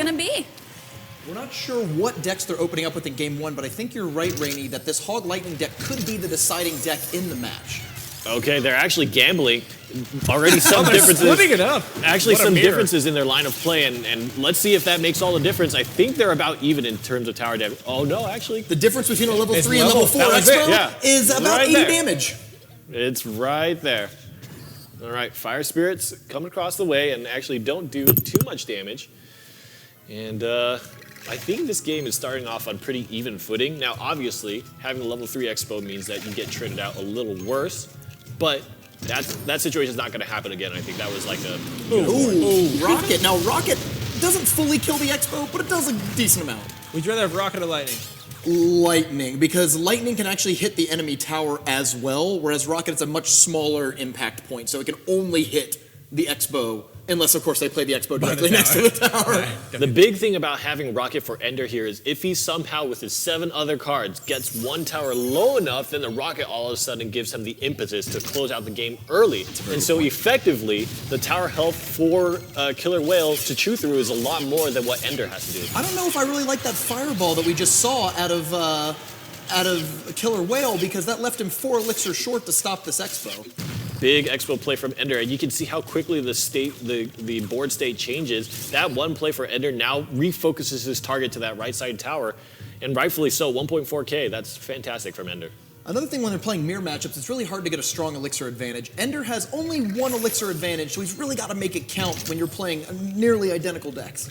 going to be? We're not sure what decks they're opening up with in Game 1, but I think you're right, Rainey, that this Hog Lightning deck could be the deciding deck in the match. Okay, they're actually gambling. Already some differences. Splitting it up. Actually, some differences in their line of play, and let's see if that makes all the difference. I think they're about even in terms of tower damage. Oh no, actually, the difference between a level 3 and level 4 Expo is about 80 damage. It's right there. All right, Fire Spirits come across the way and actually don't do too much damage. And I think this game is starting off on pretty even footing. Now, obviously, having a level 3 Expo means that you get traded out a little worse, but that situation is not going to happen again. I think that was like a... Ooh, Rocket. Now, Rocket doesn't fully kill the Expo, but it does a decent amount. Would you rather have Rocket or Lightning? Lightning, because Lightning can actually hit the enemy tower as well, whereas Rocket is a much smaller impact point, so it can only hit the Expo, unless, of course, they play the Expo directly next to the tower. Right. The big thing about having Rocket for Ender here is if he somehow, with his 7 other cards, gets one tower low enough, then the Rocket all of a sudden gives him the impetus to close out the game early. And so effectively, the tower health for Killer Whale to chew through is a lot more than what Ender has to do. I don't know if I really like that Fireball that we just saw out of Killer Whale, because that left him 4 elixirs short to stop this Expo. Big Expo play from Ender, and you can see how quickly the board state changes. That one play for Ender now refocuses his target to that right side tower, and rightfully so. 1.4K, that's fantastic from Ender. Another thing when they're playing mirror matchups, it's really hard to get a strong elixir advantage. Ender has only 1 elixir advantage, so he's really got to make it count when you're playing nearly identical decks.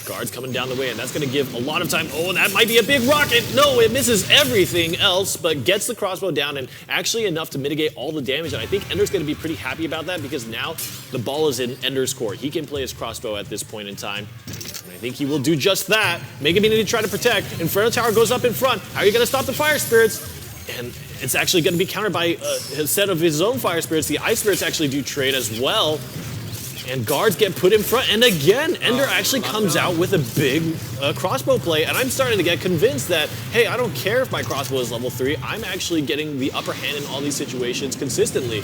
Guards coming down the way, and that's going to give a lot of time. Oh, that might be a big rocket. No, it misses everything else, but gets the crossbow down, and actually enough to mitigate all the damage. And I think Ender's going to be pretty happy about that, because now the ball is in Ender's court. He can play his crossbow at this point in time. And I think he will do just that. Mega Mini to try to protect. Inferno Tower goes up in front. How are you going to stop the Fire Spirits? And it's actually going to be countered by a set of his own Fire Spirits. The Ice Spirits actually do trade as well. And guards get put in front. And again, Ender actually comes out with a big crossbow play. And I'm starting to get convinced that, hey, I don't care if my crossbow is level 3. I'm actually getting the upper hand in all these situations consistently.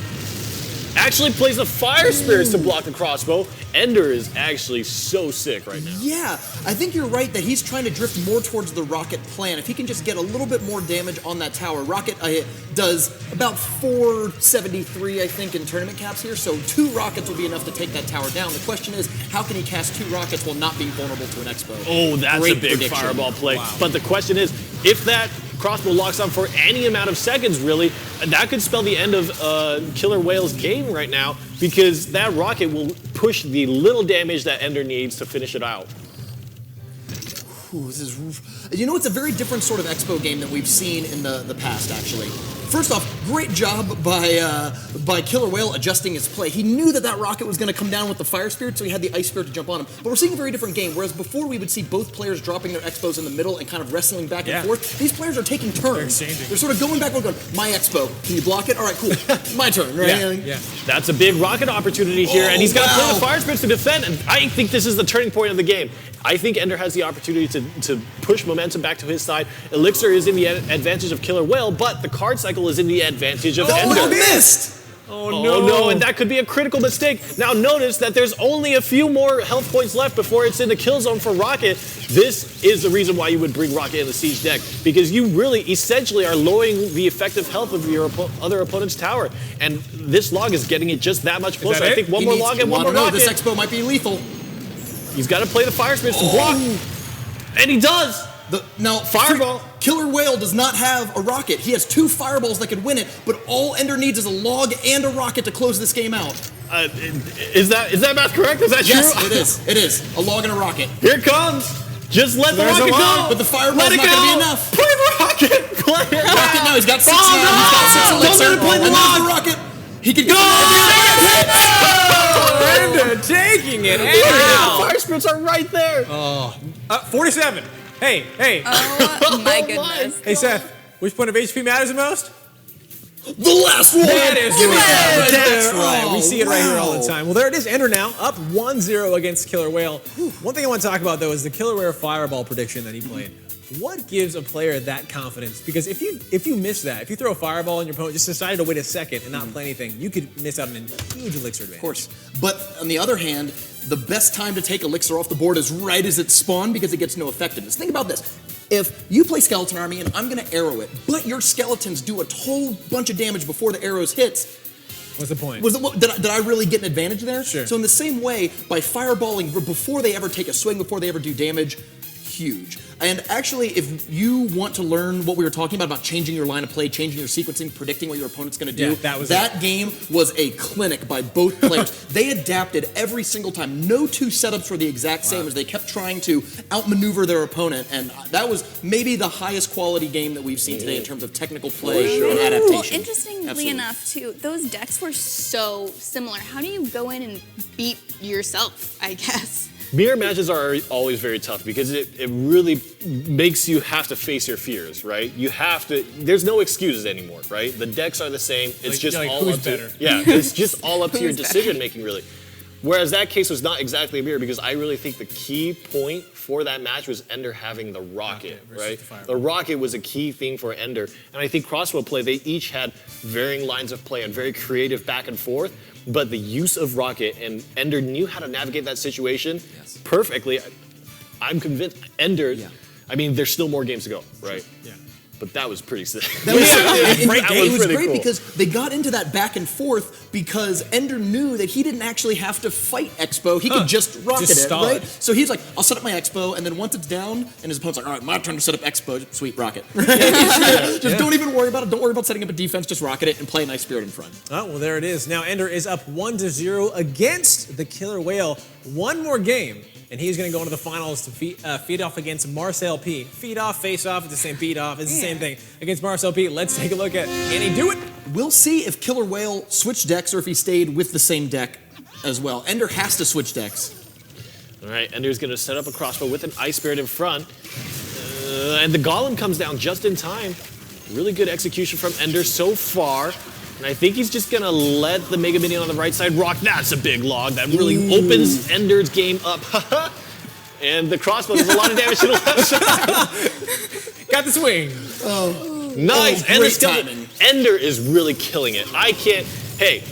Actually plays the Fire Spirits to block the crossbow. Ender is actually so sick right now. Yeah, I think you're right that he's trying to drift more towards the Rocket plan. If he can just get a little bit more damage on that tower. Rocket does about 473, I think, in tournament caps here, so 2 rockets will be enough to take that tower down. The question is, how can he cast 2 rockets while not being vulnerable to an Expo? Oh, that's Great a big prediction. fireball play. Wow. But the question is, if that crossbow locks on for any amount of seconds, really, that could spell the end of Killer Whale's game right now, because that rocket will push the little damage that Ender needs to finish it out. Ooh, this is, you know, it's a very different sort of Expo game than we've seen in the past, actually. First off, great job by Killer Whale adjusting his play. He knew that rocket was going to come down with the Fire Spirit, so he had the Ice Spirit to jump on him. But we're seeing a very different game, whereas before we would see both players dropping their Expos in the middle and kind of wrestling back and forth. These players are taking turns. They're sort of going back and going, my Expo, can you block it? All right, cool, my turn, right? Yeah. That's a big rocket opportunity here, and he's got to play the Fire Spirits to defend, and I think this is the turning point of the game. I think Ender has the opportunity to push momentum back to his side. Elixir is in the advantage of Killer Whale, but the card cycle is in the advantage of Ender. Oh, missed! Oh no, and that could be a critical mistake. Now notice that there's only a few more health points left before it's in the kill zone for Rocket. This is the reason why you would bring Rocket in the Siege deck, because you really essentially are lowering the effective health of your other opponent's tower. And this log is getting it just that much closer. I think one more log and one more rocket. This Expo might be lethal. He's got to play the Fire Spirits to block. And he does! Now, Fireball. Killer Whale does not have a rocket. He has 2 fireballs that could win it, but all Ender needs is a log and a rocket to close this game out. Is that math correct? Is that true? Yes, it is. It is. A log and a rocket. Here it comes. Just let the rocket go. But the fireball's not going to be enough. Play the rocket. Play it. Rocket now. He's got 6 now. He's got 6 elixir. Don't play the log. The rocket. He could go. Ender taking it. The Fire Spirits are right there. 47. Hey. Oh, my goodness. Hey, Seth, which point of HP matters the most? The last one. That is right. That's right. Oh, We see it right here all the time. Well, there it is. Ender now up 1-0 against Killer Whale. One thing I want to talk about, though, is the Killer Whale fireball prediction that he played. What gives a player that confidence? Because if you miss that, if you throw a fireball and your opponent just decided to wait a second and not play anything, you could miss out on a huge elixir advantage. Of course. But on the other hand, the best time to take elixir off the board is right as it's spawned because it gets no effectiveness. Think about this. If you play Skeleton Army and I'm going to arrow it, but your skeletons do a whole bunch of damage before the arrows hits, what's the point? Did I really get an advantage there? Sure. So in the same way, by fireballing before they ever take a swing, before they ever do damage, huge. And actually, if you want to learn what we were talking about changing your line of play, changing your sequencing, predicting what your opponent's going to do, that game was a clinic by both players. They adapted every single time. No two setups were the exact same as they kept trying to outmaneuver their opponent, and that was maybe the highest quality game that we've seen today in terms of technical play and adaptation. Well, interestingly enough, too, those decks were so similar. How do you go in and beat yourself, I guess? Mirror matches are always very tough because it really makes you have to face your fears, right? You have to. There's no excuses anymore, right? The decks are the same. It's just all up to it's just all up to your decision making, really. Whereas that case was not exactly a mirror because I really think the key point for that match was Ender having the rocket, right? The rocket was a key thing for Ender, and I think crossbow play, they each had varying lines of play and very creative back and forth. But the use of rocket, and Ender knew how to navigate that situation perfectly. I'm convinced Ender, I mean, there's still more games to go, right? Yeah. But that was pretty sick. It was great because they got into that back and forth because Ender knew that he didn't actually have to fight xbow. He could just rocket it, right? So he's like, I'll set up my xbow, and then once it's down, and his opponent's like, all right, my turn to set up xbow. Sweet, rocket. Just don't even worry about it. Don't worry about setting up a defense. Just rocket it and play a nice spirit in front. Oh, well, there it is. Now Ender is up 1-0 against the Killer Whale. One more game, and he's going to go into the finals to feed off against Marcel P. Feed off, face off, it's the same feed off, it's the same thing. Against Marcel P, let's take a look at, can he do it? We'll see if Killer Whale switched decks or if he stayed with the same deck as well. Ender has to switch decks. All right, Ender's going to set up a crossbow with an Ice Spirit in front. And the Golem comes down just in time. Really good execution from Ender so far. And I think he's just going to let the Mega Minion on the right side rock. That's a big log. That really opens Ender's game up. And the crossbow does a lot of damage to the left side. Got the swing. Nice. Great timing. Ender is really killing it. I can't. Hey,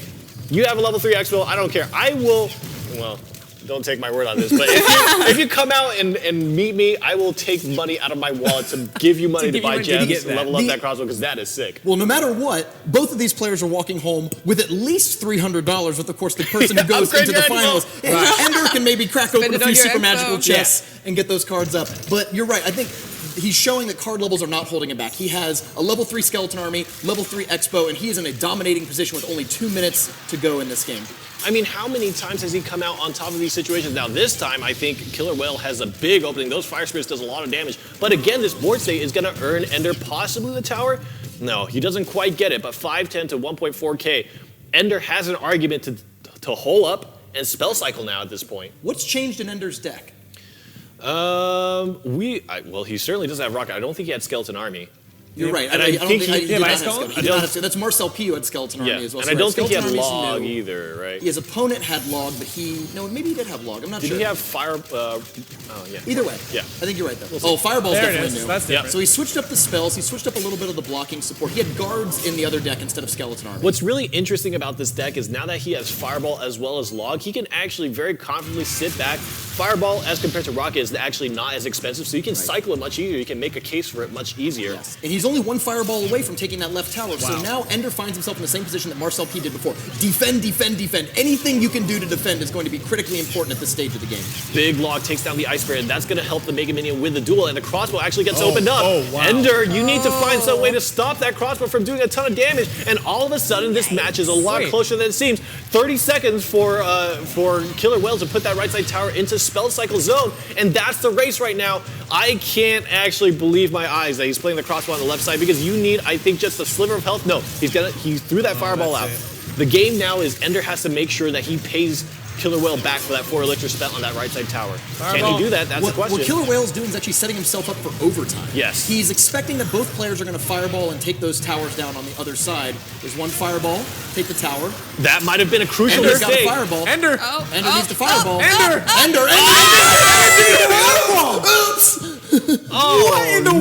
you have a level 3 Expo. I don't care. I will. Well, don't take my word on this, but if you come out and meet me, I will take money out of my wallet to give you money to buy gems and level up that crossbow because that is sick. Well, no matter what, both of these players are walking home with at least $300 with, of course, the person who goes into the finals. Ender can maybe crack open a few super magical chests and get those cards up. But you're right. I think he's showing that card levels are not holding him back. He has a level 3 Skeleton Army, level 3 Expo, and he is in a dominating position with only 2 minutes to go in this game. I mean, how many times has he come out on top of these situations? Now, this time, I think Killer Whale has a big opening. Those Fire Spirits does a lot of damage. But again, this board state is going to earn Ender possibly the tower. No, he doesn't quite get it, but 510 to 1.4K. Ender has an argument to hole up and spell cycle now at this point. What's changed in Ender's deck? Well, he certainly doesn't have Rocket. I don't think he had Skeleton Army. You're right. And I think he did not have Skeleton. That's Marcel P who had Skeleton Army as well. And I don't think he had Log either, right? His opponent had Log, but maybe he did have Log. I'm not sure. Did he have Fire? Either way. Yeah. I think you're right, though. Fireball's definitely new. That's different. So he switched up the spells. He switched up a little bit of the blocking support. He had guards in the other deck instead of Skeleton Army. What's really interesting about this deck is now that he has Fireball as well as Log, he can actually very confidently sit back. Fireball, as compared to Rocket, is actually not as expensive, so you can cycle it much easier. You can make a case for it much easier. Yes. And he's only one Fireball away from taking that left tower, so now Ender finds himself in the same position that Marcel P did before. Defend, defend, defend. Anything you can do to defend is going to be critically important at this stage of the game. Big Log takes down the Ice Spirit, and that's going to help the Mega Minion with the duel, and the crossbow actually gets opened up. Ender, you need to find some way to stop that crossbow from doing a ton of damage, and all of a sudden, this match is a lot closer than it seems. 30 seconds for Killer Whale to put that right side tower into spell cycle zone, and that's the race right now. I can't actually believe my eyes that he's playing the crossbow on the left side because you need, I think, just a sliver of health. No, he threw that fireball out. The game now is Ender has to make sure that he pays Killer Whale back for that 4 elixir spent on that right side tower. Can he do that? That's the question. What Killer Whale is doing is actually setting himself up for overtime. Yes. He's expecting that both players are going to fireball and take those towers down on the other side. There's one fireball, take the tower. That might have been a crucial mistake. Ender's got a fireball. Ender! Ender needs to fireball. Ender! Ender! Oops! What in the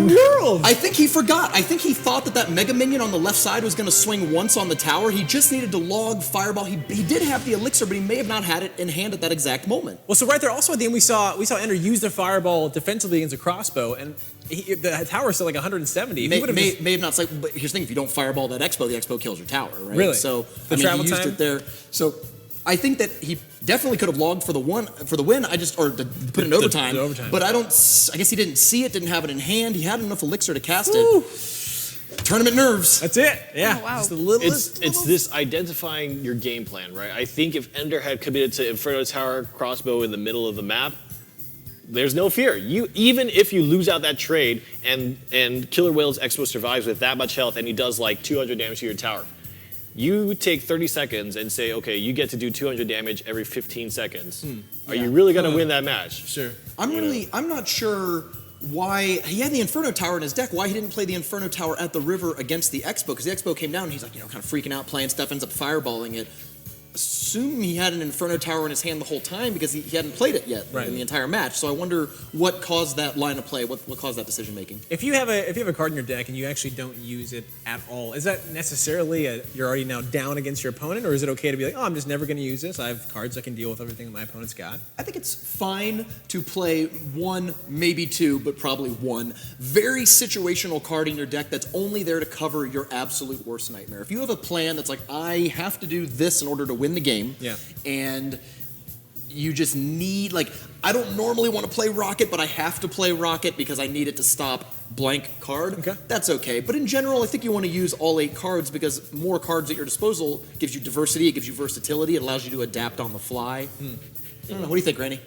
I think he forgot. I think he thought that Mega Minion on the left side was going to swing once on the tower. He just needed to log Fireball. He did have the Elixir, but he may have not had it in hand at that exact moment. Well, so right there, also at the end, we saw Ender use the Fireball defensively against a crossbow, and the tower's still like 170. May have not. But here's the thing: if you don't Fireball that Expo, the Expo kills your tower, right? Really? So The travel he used time? it there. So I think that he definitely could have logged for the win. Or to put in overtime. The overtime. But I guess he didn't see it, didn't have it in hand. He had enough Elixir to cast it. Tournament nerves. That's it. Yeah. Oh, wow. Just a little. It's this identifying your game plan, right? I think if Ender had committed to Inferno Tower crossbow in the middle of the map, there's no fear. Even if you lose out that trade and Killer Whale's Expo survives with that much health and he does like 200 damage to your tower, you take 30 seconds and say, okay, you get to do 200 damage every 15 seconds. Are you really going to win that match? Sure. I'm not sure why he had the Inferno Tower in his deck, why he didn't play the Inferno Tower at the river against the Expo, because the Expo came down and he's like, kind of freaking out, playing stuff, ends up fireballing it. Assume he had an Inferno Tower in his hand the whole time because he hadn't played it yet in the entire match. So I wonder what caused that line of play, what caused that decision making. If you have a card in your deck and you actually don't use it at all, is that necessarily you're already now down against your opponent, or is it okay to be like, oh, I'm just never going to use this? I have cards that can deal with everything that my opponent's got. I think it's fine to play one, maybe two, but probably one very situational card in your deck that's only there to cover your absolute worst nightmare. If you have a plan that's like, I have to do this in order to win the game, and you just need, I don't normally want to play Rocket, but I have to play Rocket because I need it to stop blank card. Okay. That's okay. But in general, I think you want to use all 8 cards because more cards at your disposal gives you diversity, it gives you versatility, it allows you to adapt on the fly. I don't know. What do you think, Randy?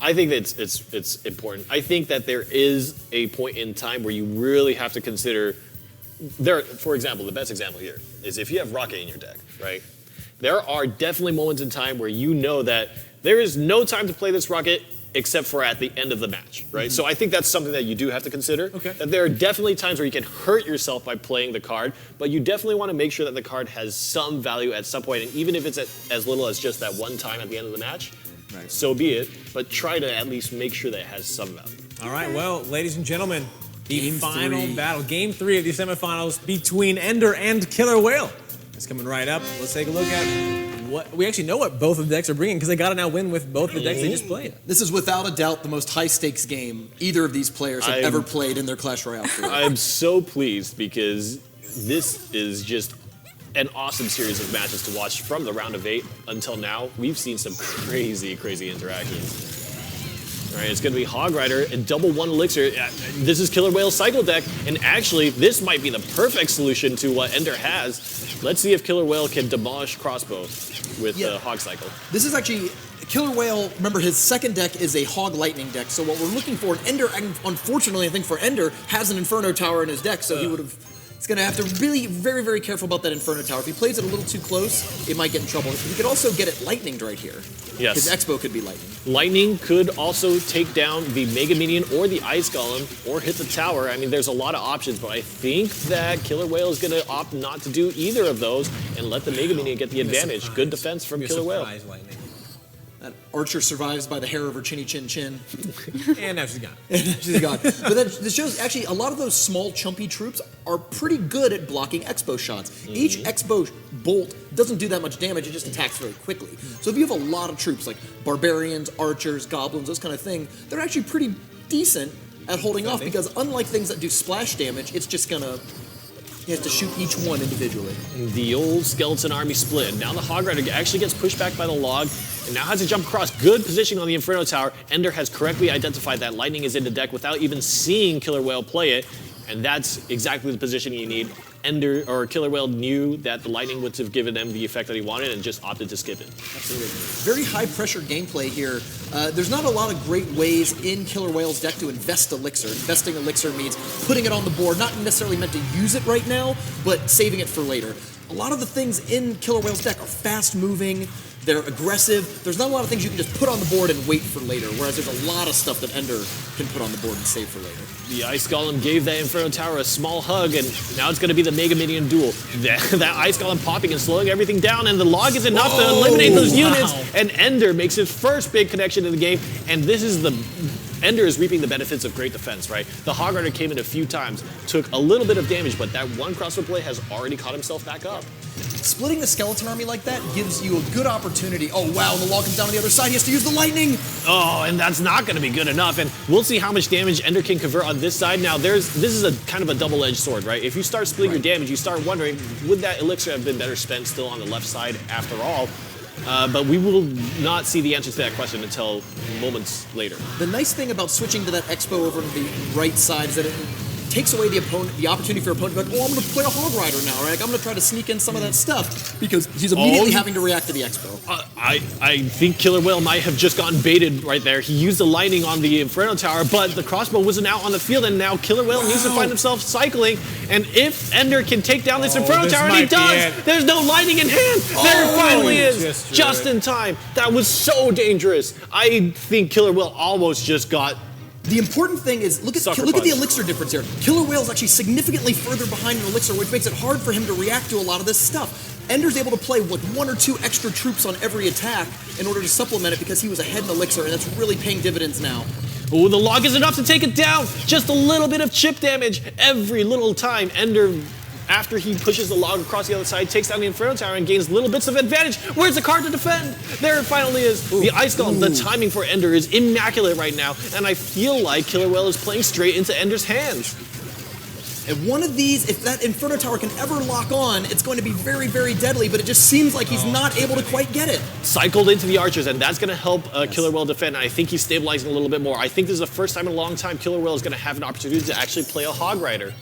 I think that it's important. I think that there is a point in time where you really have to consider, for example, the best example here is if you have Rocket in your deck, right? There are definitely moments in time where you know that there is no time to play this Rocket except for at the end of the match, right? So I think that's something that you do have to consider. Okay. That there are definitely times where you can hurt yourself by playing the card, but you definitely want to make sure that the card has some value at some point, and even if it's as little as just that one time at the end of the match, so be it, but try to at least make sure that it has some value. All right, well, ladies and gentlemen, the final battle, Game 3 of the semifinals between Ender and Killer Whale. It's coming right up. Let's take a look at what we actually know what both of the decks are bringing because they got to now win with both the decks they just played. This is without a doubt the most high stakes game either of these players have ever played in their Clash Royale career. I'm so pleased because this is just an awesome series of matches to watch from the round of 8 until now. We've seen some crazy interactions. All right, it's going to be Hogrider and double 1 Elixir. This is Killer Whale's cycle deck, and actually, this might be the perfect solution to what Ender has. Let's see if Killer Whale can demolish crossbow with the Hog cycle. This is actually, Killer Whale, remember his second deck is a Hog Lightning deck, so what we're looking for, and Ender, unfortunately I think for Ender, has an Inferno Tower in his deck, so he would have... He's going to have to really very, very careful about that Inferno Tower. If he plays it a little too close, it might get in trouble. He could also get it lightninged right here. Yes. His Expo could be lightning. Lightning could also take down the Mega Minion or the Ice Golem or hit the tower. I mean, there's a lot of options, but I think that Killer Whale is going to opt not to do either of those and let the Mega Minion get the advantage. Good defense from Killer Whale. Lightning. That Archer survives by the hair of her chinny chin chin. And now she's gone. She's gone. But this shows, actually, a lot of those small, chumpy troops are pretty good at blocking Expo shots. Each Expo bolt doesn't do that much damage, it just attacks very quickly. So if you have a lot of troops, like barbarians, archers, goblins, those kind of thing, they're actually pretty decent at holding off, because unlike things that do splash damage, it's just gonna... He has to shoot each one individually. The old skeleton army split. Now the Hogrider actually gets pushed back by the log and now has to jump across. Good positioning on the Inferno Tower. Ender has correctly identified that lightning is in the deck without even seeing Killer Whale play it. And that's exactly the position you need. Ender or Killer Whale knew that the lightning would have given him the effect that he wanted and just opted to skip it. Absolutely. Very high pressure gameplay here. There's not a lot of great ways in Killer Whale's deck to invest Elixir. Investing Elixir means putting it on the board, not necessarily meant to use it right now, but saving it for later. A lot of the things in Killer Whale's deck are fast moving, They're aggressive. There's not a lot of things you can just put on the board and wait for later, whereas there's a lot of stuff that Ender can put on the board and save for later. The Ice Golem gave that Inferno Tower a small hug, and now it's going to be the Mega Minion duel. That Ice Golem popping and slowing everything down, and the log is enough to eliminate those units, and Ender makes his first big connection in the game, and this is Ender is reaping the benefits of great defense, right? The Hogrider came in a few times, took a little bit of damage, but that one crossbow play has already caught himself back up. Splitting the skeleton army like that gives you a good opportunity. Oh, wow, and the log comes down on the other side. He has to use the lightning. Oh, and that's not going to be good enough, and we'll see how much damage Ender can convert on this side. Now, this is a kind of a double-edged sword, right? If you start splitting your damage, you start wondering, would that elixir have been better spent still on the left side after all? But we will not see the answer to that question until moments later. The nice thing about switching to that Expo over to the right side is that it takes away the opportunity for your opponent to be like, oh, I'm going to play a Hogrider now, right? Like, I'm going to try to sneak in some of that stuff because he's immediately having to react to the Expo. I think KillerWhale might have just gotten baited right there. He used the lightning on the Inferno Tower, but the crossbow wasn't out on the field, and now KillerWhale needs to find himself cycling. And if Ender can take down this Inferno Tower, and he does, there's no lightning in hand. There it finally is, just in time. That was so dangerous. I think KillerWhale almost just got. The important thing is, look at the elixir difference here. KillerWhale's actually significantly further behind in elixir, which makes it hard for him to react to a lot of this stuff. Ender's able to play with 1 or 2 extra troops on every attack in order to supplement it because he was ahead in elixir, and that's really paying dividends now. Oh, the log is enough to take it down. Just a little bit of chip damage every little time. Ender, after he pushes the log across the other side, takes down the Inferno Tower and gains little bits of advantage. Where's the card to defend? There it finally is. The Ice Golem, the timing for Ender is immaculate right now, and I feel like KillerWhale is playing straight into Ender's hands. And one of these, if that Inferno Tower can ever lock on, it's going to be very, very deadly, but it just seems like he's not able to quite get it. Cycled into the archers, and that's going to help KillerWhale defend. I think he's stabilizing a little bit more. I think this is the first time in a long time KillerWhale is going to have an opportunity to actually play a Hogrider.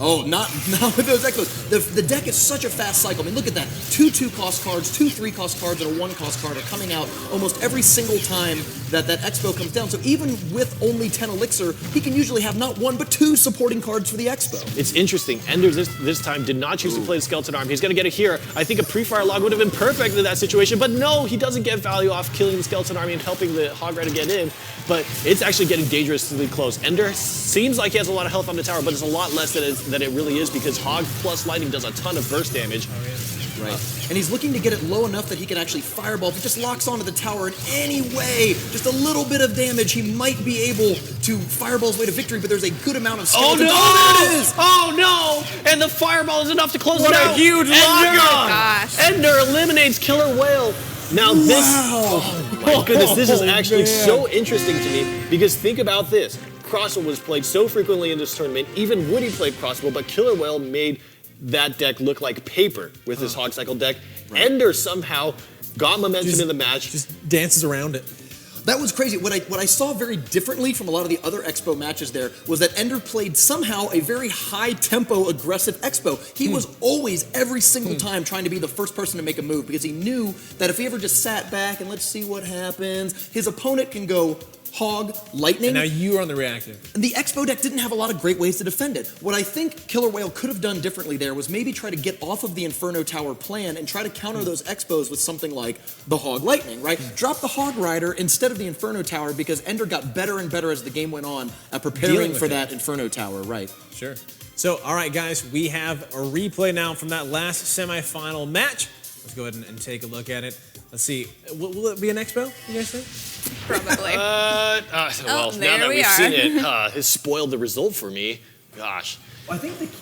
Oh, not with those echoes. The deck is such a fast cycle. I mean, look at that. 2 2-cost cards, 2 3-cost cards, and a 1-cost card are coming out almost every single time that Expo comes down. So even with only 10 elixir, he can usually have not 1, but 2 supporting cards for the Expo. It's interesting. Ender this time did not choose to play the Skeleton Arm. He's going to get it here. I think a pre-fire log would have been perfect in that situation, but no, he doesn't get value off killing the Skeleton Army and helping the Hogrider get in, but it's actually getting dangerously close. Ender seems like he has a lot of health on the tower, but it's a lot less than it really is because Hog plus Lightning does a ton of burst damage. Right. And he's looking to get it low enough that he can actually fireball. If he just locks onto the tower in any way, just a little bit of damage, he might be able to fireball his way to victory, but there's a good amount of skeletons. Oh, no! There it is! Oh, no! And the fireball is enough to close it out. What a huge lock! Oh, gosh. Ender eliminates KillerWhale. Now this, oh my goodness, this is actually so interesting to me because think about this. Crossbow was played so frequently in this tournament, even Woody played Crossbow, but KillerWhale made that deck look like paper with his Hog Cycle deck. Right. Ender somehow got momentum in the match. Just dances around it. That was crazy. What I saw very differently from a lot of the other Expo matches there was that Ender played somehow a very high-tempo, aggressive Expo. He was always, every single time, trying to be the first person to make a move because he knew that if he ever just sat back and let's see what happens, his opponent can go Hog, Lightning. And now you are on the reactive. And the Expo deck didn't have a lot of great ways to defend it. What I think KillerWhale could have done differently there was maybe try to get off of the Inferno Tower plan and try to counter those Expos with something like the Hog Lightning, right? Drop the Hogrider instead of the Inferno Tower because Ender got better and better as the game went on at preparing for that Inferno Tower, right? Sure. So, all right, guys, we have a replay now from that last semifinal match. Let's go ahead and take a look at it. Let's see. Will it be an Expo, you guys think? Probably. Well, now that we've seen it, it's spoiled the result for me. Gosh. Well, I think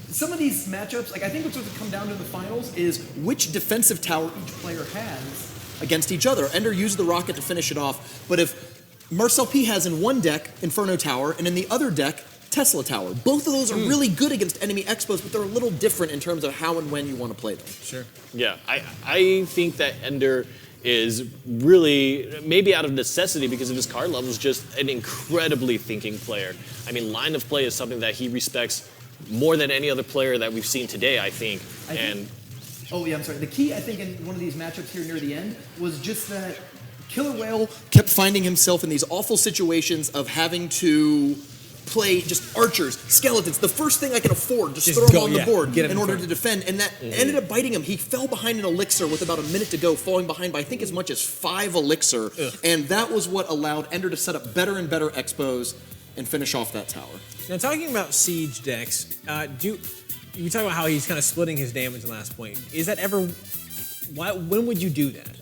some of these matchups, like I think what's going to come down to the finals is which defensive tower each player has against each other. Ender used the rocket to finish it off, but if Marcel P has in one deck Inferno Tower and in the other deck Tesla Tower, both of those are really good against enemy Expos, but they're a little different in terms of how and when you want to play them. Sure. Yeah, I think that Ender is really, maybe out of necessity because of his card level, is just an incredibly thinking player. I mean, line of play is something that he respects more than any other player that we've seen today, I think. Oh yeah, I'm sorry. The key, I think, in one of these matchups here near the end was just that KillerWhale kept finding himself in these awful situations of having to play just archers, skeletons. The first thing I can afford, just throw go, them on the board get him in in order front. to defend. And that ended up biting him. He fell behind an elixir with about a minute to go, falling behind by I think as much as 5 elixir. And that was what allowed Ender to set up better and better expos and finish off that tower. Now, talking about siege decks, you talk about how he's kind of splitting his damage last point. Is that ever? When would you do that?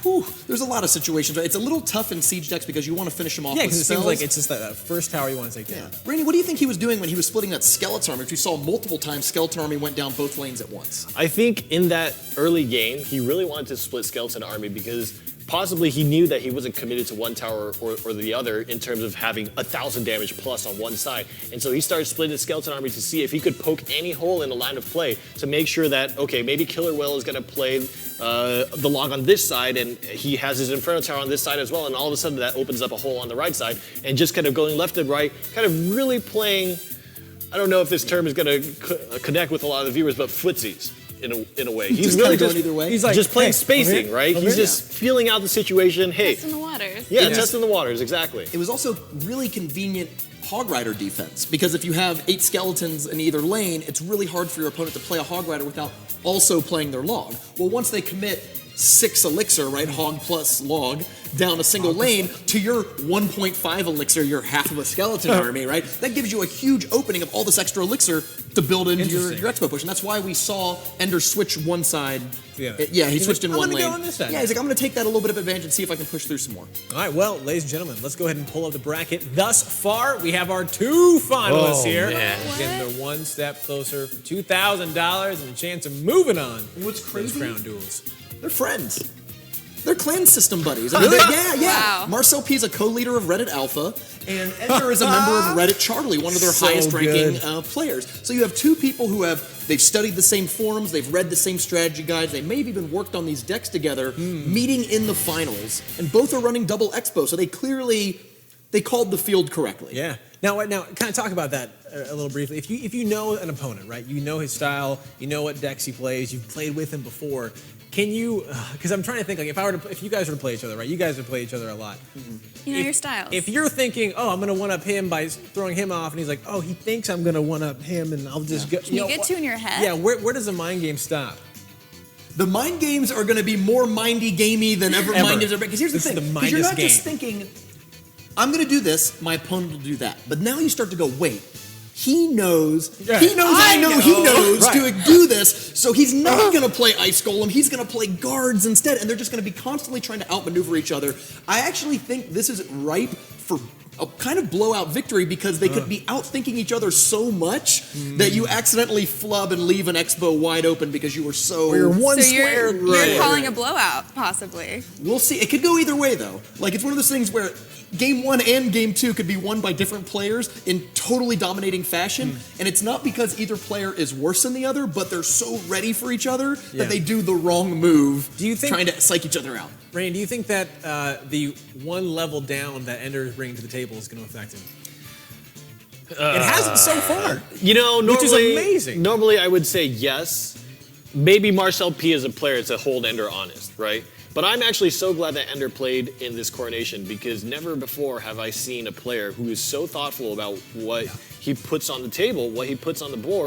Whew, there's a lot of situations. Right? It's a little tough in siege decks because you want to finish them off Yeah, with because it spells. seems like it's just that first tower you want to take down. Randy, what do you think he was doing when he was splitting that skeleton army? Which we saw multiple times, skeleton army went down both lanes at once. I think in that early game, he really wanted to split Skeleton Army because possibly he knew that he wasn't committed to one tower or the other in terms of having 1,000 damage plus on one side. And so he started splitting the Skeleton Army to see if he could poke any hole in the line of play to make sure that, okay, maybe KillerWhale is going to play the log on this side and he has his Inferno Tower on this side as well. And all of a sudden that opens up a hole on the right side and just kind of going left and right, kind of really playing, I don't know if this term is going to connect with a lot of the viewers, but footsies. In a way, he's Just really kinda going either way? He's like just playing hey, spacing, over right? here, He's just feeling out the situation. Hey, Testing the waters. yeah, testing the waters, exactly. It was also really convenient Hogrider defense because if you have 8 skeletons in either lane, it's really hard for your opponent to play a Hogrider without also playing their log. Well, once they commit 6 elixir, right, hog plus log, down a single lane to your 1.5 elixir, your half of a skeleton army, right? That gives you a huge opening of all this extra elixir to build into your expo push. And that's why we saw Ender switch one side. Yeah, he switched in I'm one gonna lane. go on this side. Yeah, he's like, I'm going to take that a little bit of advantage and see if I can push through some more. All right, well, ladies and gentlemen, let's go ahead and pull up the bracket. Thus far, we have our 2 finalists Oh, here. man. Getting they're one step closer for $2,000 and a chance of moving on. What's Those crazy? crown duels. They're friends. They're clan system buddies. I mean, yeah. Wow. Marcel P is a co-leader of Reddit Alpha, and Ender is a member of Reddit Charlie, one of their So highest-ranking good. players. So you have 2 people who they've studied the same forums, they've read the same strategy guides, they may have even worked on these decks together, meeting in the finals, and both are running double expo. So they called the field correctly. Yeah. Now, kind of talk about that a little briefly. If you know an opponent, right? You know his style. You know what decks he plays. You've played with him before. Can you? Because I'm trying to think. Like, if you guys were to play each other, right? You guys would play each other a lot. You know your styles. If you're thinking, oh, I'm gonna one up him by throwing him off, and he's like, oh, he thinks I'm gonna one up him, and I'll just go. Can you get two in your head? Yeah. Where does the mind game stop? The mind games are going to be more mindy gamey than ever mind games are. Because here's the This is thing: the because you're not mindest just thinking, "I'm going to do this," my opponent will do that. But now you start to go, "Wait, he knows. Yeah. He knows. I know. He knows Right. to do this. So he's not going to play Ice Golem. He's going to play guards instead, and they're just going to be constantly trying to outmaneuver each other. I actually think this is ripe for a kind of blowout victory because they could be outthinking each other so much that you accidentally flub and leave an expo wide open because you were so. Or you're one So square. you're calling a blowout, possibly. We'll see. It could go either way, though. Like, it's one of those things where game 1 and game 2 could be won by different players in totally dominating fashion, and it's not because either player is worse than the other, but they're so ready for each other that they do the wrong move, Do you think- trying to psych each other out. Rain, do you think that the one level down that Ender is bringing to the table is going to affect him? It hasn't so far. You know, normally, Which is amazing. Normally, I would say yes. Maybe Marcel P as a player to hold Ender honest, right? But I'm actually so glad that Ender played in this coronation because never before have I seen a player who is so thoughtful about what he puts on the table, what he puts on the board.